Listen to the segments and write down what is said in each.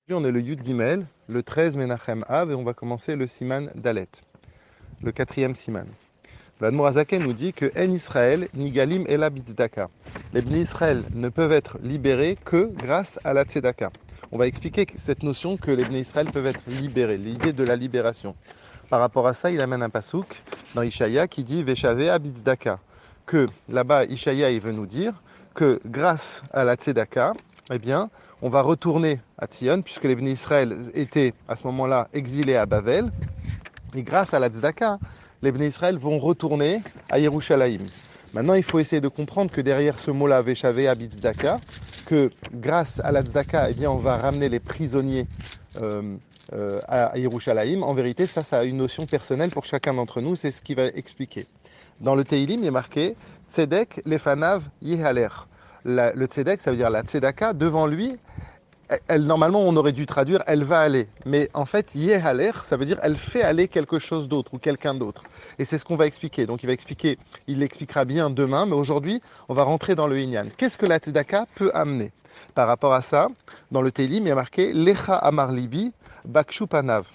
On est le Yud Gimel, le 13 Menachem Av, et on va commencer le Siman Dalet, le quatrième Siman. L'Admor Azaken nous dit que En Israël, Nigalim Ela Bitzdaka. Les Bnei Israël ne peuvent être libérés que grâce à la Tzedaka. On va expliquer cette notion que les Bnei Israël peuvent être libérés, l'idée de la libération. Par rapport à ça, il amène un pasouk dans Ishaïa qui dit Veshavea Bitzdaka. Que là-bas, Ishaïa, il veut nous dire que grâce à la Tzedaka, eh bien, on va retourner à Tzion, puisque les Bnei Israël étaient à ce moment-là exilés à Bavel, et grâce à la Tzedaka, les Bnei Israël vont retourner à Yerushalayim. Maintenant, il faut essayer de comprendre que derrière ce mot-là, Veshavea Bitzdaka, que grâce à la Tzedaka, eh bien, on va ramener les prisonniers à Yerushalayim. En vérité, ça a une notion personnelle pour chacun d'entre nous, c'est ce qu'il va expliquer. Dans le Teilim, il est marqué Tzedek lefanav yihaler. Le tzedek, ça veut dire la tzedaka, devant lui, normalement, on aurait dû traduire elle va aller. Mais en fait, yehaler, ça veut dire elle fait aller quelque chose d'autre ou quelqu'un d'autre. Et c'est ce qu'on va expliquer. Donc il l'expliquera bien demain, mais aujourd'hui, on va rentrer dans le Inyan. Qu'est-ce que la tzedaka peut amener? Par rapport à ça, dans le Teilim, il y a marqué Lecha amar libi bakshu panav.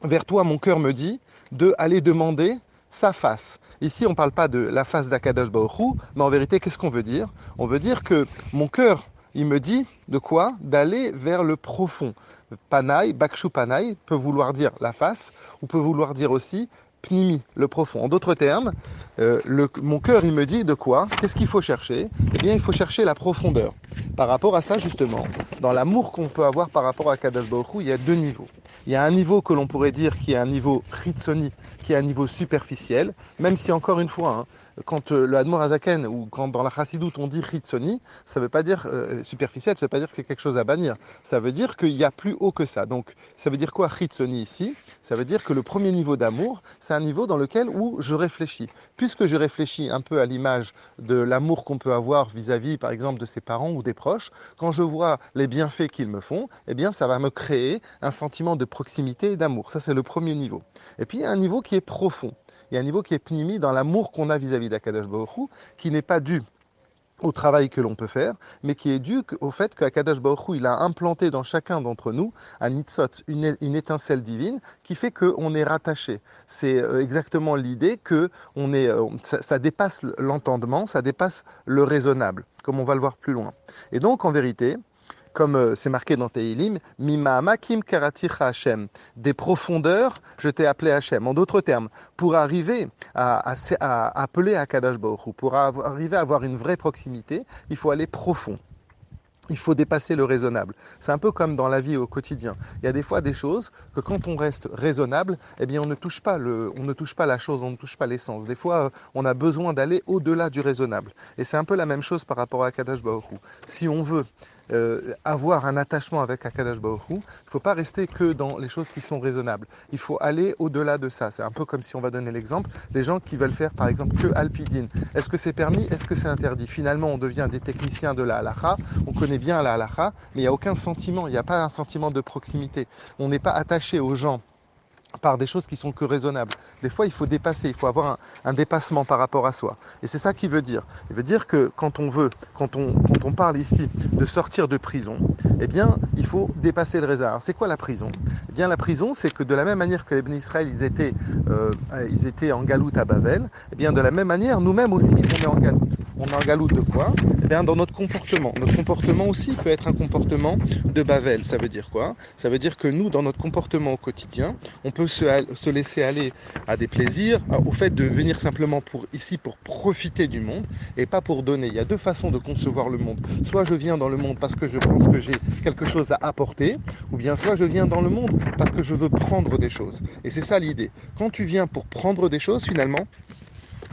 Vers toi, mon cœur me dit de aller demander sa face. Ici, on ne parle pas de la face d'Akadosh Baruch Hu, mais en vérité, qu'est-ce qu'on veut dire? On veut dire que mon cœur, il me dit de quoi? D'aller vers le profond. Panaï, Bakshu Panaï, peut vouloir dire la face, ou peut vouloir dire aussi Pnimi, le profond. En d'autres termes, mon cœur, il me dit de quoi? Qu'est-ce qu'il faut chercher? Eh bien, il faut chercher la profondeur. Par rapport à ça, justement, dans l'amour qu'on peut avoir par rapport à Kadosh Baruch Hu, il y a deux niveaux. Il y a un niveau que l'on pourrait dire qui est un niveau chitzoni, qui est un niveau superficiel, même si encore une fois, quand le Admor Azaken ou quand dans la Chassidoute on dit chitzoni, ça ne veut pas dire superficiel, ça ne veut pas dire que c'est quelque chose à bannir. Ça veut dire qu'il y a plus haut que ça. Donc, ça veut dire quoi chitzoni ici? Ça veut dire que le premier niveau d'amour, c'est un niveau dans lequel où je réfléchis. Puisque je réfléchis un peu à l'image de l'amour qu'on peut avoir vis-à-vis, par exemple, de ses parents ou des proches, quand je vois les bienfaits qu'ils me font, eh bien, ça va me créer un sentiment de proximité et d'amour. Ça, c'est le premier niveau. Et puis, il y a un niveau qui est profond. Il y a un niveau qui est pnimi dans l'amour qu'on a vis-à-vis d'Akadosh Baruch Hu, qui n'est pas dû au travail que l'on peut faire, mais qui est dû au fait qu'Akadosh Baruch Hu, il a implanté dans chacun d'entre nous un nitzot, une étincelle divine qui fait qu'on est rattaché. C'est exactement l'idée que ça dépasse l'entendement, ça dépasse le raisonnable, comme on va le voir plus loin. Et donc, en vérité, comme c'est marqué dans Teilim, Mima Makim Karaticha Hashem, des profondeurs, je t'ai appelé Hashem. En d'autres termes, pour arriver à appeler Akadosh Baruch Hu, pour arriver à avoir une vraie proximité, il faut aller profond. Il faut dépasser le raisonnable. C'est un peu comme dans la vie au quotidien. Il y a des fois des choses que quand on reste raisonnable, eh bien on ne touche pas la chose, on ne touche pas l'essence. Des fois, on a besoin d'aller au-delà du raisonnable. Et c'est un peu la même chose par rapport à Kadosh Baruch Hu. Si on veut avoir un attachement avec Akadosh Baruch Hu, il ne faut pas rester que dans les choses qui sont raisonnables. Il faut aller au-delà de ça. C'est un peu comme si on va donner l'exemple, les gens qui veulent faire par exemple que Alpidine. Est-ce que c'est permis? Est-ce que c'est interdit? Finalement, on devient des techniciens de la halacha, on connaît bien la halacha, mais il n'y a aucun sentiment, il n'y a pas un sentiment de proximité. On n'est pas attaché aux gens par des choses qui sont que raisonnables. Des fois, il faut dépasser, il faut avoir un dépassement par rapport à soi. Et c'est ça qu'il veut dire. Il veut dire que quand on parle ici de sortir de prison, eh bien, il faut dépasser le raisonnement. Alors, c'est quoi la prison? Eh bien, la prison, c'est que de la même manière que les Bnei Israël, ils étaient en galoute à Bavel, eh bien, de la même manière, nous-mêmes aussi, on est en galoute. On est en galoute de quoi? Eh bien, dans notre comportement. Notre comportement aussi peut être un comportement de Bavel. Ça veut dire quoi? Ça veut dire que nous, dans notre comportement au quotidien, on peut se laisser aller à des plaisirs, au fait de venir simplement pour profiter du monde et pas pour donner. Il y a deux façons de concevoir le monde. Soit je viens dans le monde parce que je pense que j'ai quelque chose à apporter, ou bien soit je viens dans le monde parce que je veux prendre des choses. Et c'est ça l'idée. Quand tu viens pour prendre des choses, finalement,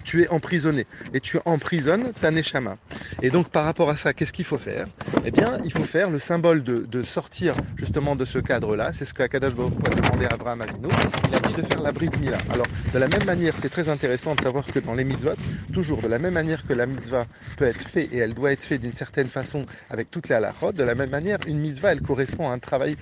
tu es emprisonné et tu emprisonnes ta neshama. Et donc par rapport à ça, qu'est-ce qu'il faut faire? Eh bien, il faut faire le symbole de sortir justement de ce cadre-là. C'est ce que Akadosh Baruch Hu a demandé à Abraham Avinu. Il a dit de faire la Brit Mila. Alors, de la même manière, c'est très intéressant de savoir que dans les mitzvot, toujours de la même manière que la mitzvah peut être faite et elle doit être faite d'une certaine façon avec toutes les halachot, de la même manière, une mitzvah, elle correspond à un travail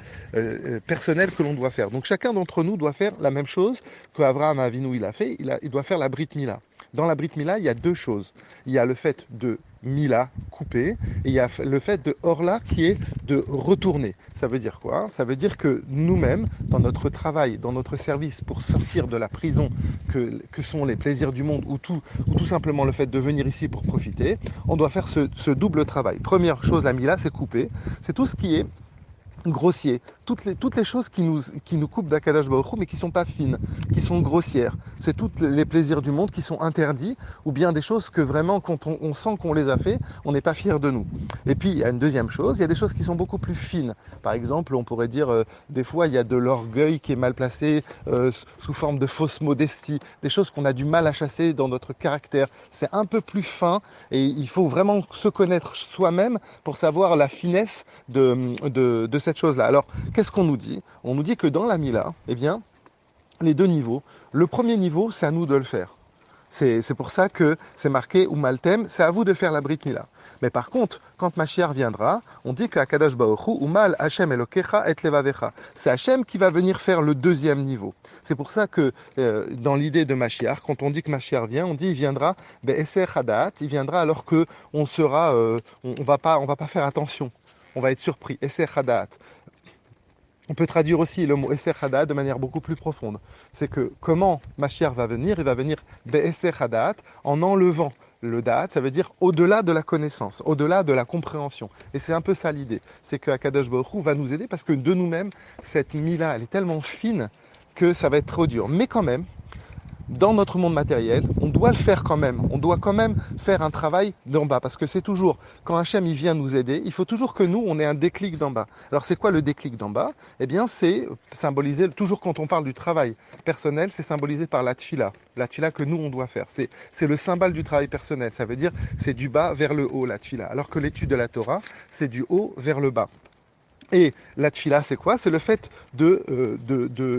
personnel que l'on doit faire. Donc chacun d'entre nous doit faire la même chose que Abraham Avinu il a fait. Il doit faire la Brit Mila. Dans la Brit Mila, il y a deux choses. Il y a le fait de mila, couper, et il y a le fait de orla qui est de retourner. Ça veut dire quoi? Ça veut dire que nous-mêmes, dans notre travail, dans notre service, pour sortir de la prison que sont les plaisirs du monde, ou tout simplement le fait de venir ici pour profiter, on doit faire ce double travail. Première chose, la mila, c'est couper. C'est tout ce qui est grossier, toutes les choses qui nous coupent d'Akadash Baruch Hu, mais qui ne sont pas fines, qui sont grossières. C'est tous les plaisirs du monde qui sont interdits, ou bien des choses que vraiment, quand on sent qu'on les a fait, on n'est pas fier de nous. Et puis, il y a une deuxième chose, il y a des choses qui sont beaucoup plus fines. Par exemple, on pourrait dire, des fois, il y a de l'orgueil qui est mal placé, sous forme de fausse modestie, des choses qu'on a du mal à chasser dans notre caractère. C'est un peu plus fin, et il faut vraiment se connaître soi-même pour savoir la finesse de cette chose-là. Alors, qu'est-ce qu'on nous dit? On nous dit que dans la Mila, eh bien, les deux niveaux. Le premier niveau, c'est à nous de le faire. C'est pour ça que c'est marqué Umaltem, c'est à vous de faire la Brit Mila. Mais par contre, quand Mashiach viendra, on dit qu'à Kadosh Baruch Hu, Umal Hashem Elokecha et Levavecha. C'est Hashem qui va venir faire le deuxième niveau. C'est pour ça que dans l'idée de Mashiach, quand on dit que Mashiach vient, on dit il viendra Be'eser Hadat, il viendra alors que on sera, on va pas faire attention. On va être surpris. Eser Hadat. On peut traduire aussi le mot Eser Hadat de manière beaucoup plus profonde. C'est que comment Mashiach va venir? Il va venir Be'eser Hadat en enlevant le Da'at, ça veut dire au-delà de la connaissance, au-delà de la compréhension. Et c'est un peu ça l'idée. C'est que Akadosh Baruch Hu va nous aider parce que de nous-mêmes, cette Mila, elle est tellement fine que ça va être trop dur. Mais quand même, dans notre monde matériel, on doit le faire quand même. On doit quand même faire un travail d'en bas. Parce que c'est toujours, quand Hachem il vient nous aider, il faut toujours que nous, on ait un déclic d'en bas. Alors c'est quoi le déclic d'en bas? Eh bien c'est symbolisé, toujours quand on parle du travail personnel, c'est symbolisé par la tfila. La tfila que nous, on doit faire. C'est le symbole du travail personnel. Ça veut dire, c'est du bas vers le haut, la tfila. Alors que l'étude de la Torah, c'est du haut vers le bas. Et la tfila, c'est quoi? C'est le fait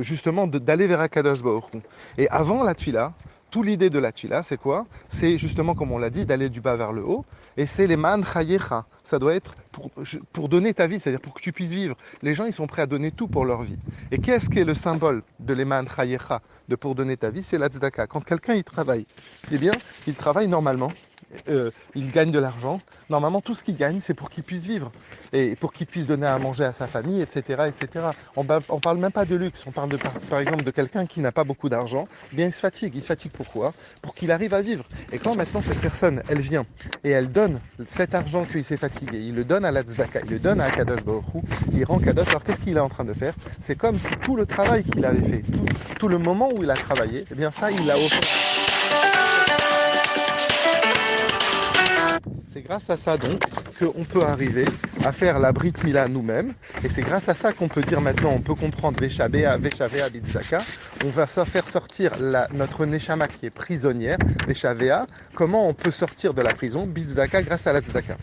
justement d'aller vers Akadosh Baruch Hu. Et avant la tfila, toute l'idée de la tfila, c'est quoi? C'est justement, comme on l'a dit, d'aller du bas vers le haut. Et c'est les man chayecha. Ça doit être pour donner ta vie, c'est-à-dire pour que tu puisses vivre. Les gens, ils sont prêts à donner tout pour leur vie. Et qu'est-ce qui est le symbole de l'eman chayecha, de pour donner ta vie? C'est la tzedaka. Quand quelqu'un, il travaille, eh bien, il travaille normalement. Il gagne de l'argent. Normalement, tout ce qu'il gagne, c'est pour qu'il puisse vivre et pour qu'il puisse donner à manger à sa famille, etc., etc. On parle même pas de luxe. On parle par exemple de quelqu'un qui n'a pas beaucoup d'argent. Eh bien, il se fatigue. Il se fatigue pourquoi? Pour qu'il arrive à vivre. Et quand maintenant cette personne, elle vient et elle donne cet argent qu'il s'est fatigué, il le donne à la tzedaka, il le donne à Kadosh Baruch Hu, il rend Kadosh. Alors qu'est-ce qu'il est en train de faire? C'est comme si tout le travail qu'il avait fait, tout le moment où il a travaillé, eh bien ça, il l'a offert. C'est grâce à ça donc qu'on peut arriver à faire la Brit Mila nous-mêmes. Et c'est grâce à ça qu'on peut dire maintenant, on peut comprendre Veshavea, Bitzaka. On va faire sortir notre Neshama qui est prisonnière, Veshavea. Comment on peut sortir de la prison, Bitzaka, grâce à la Tzedaka.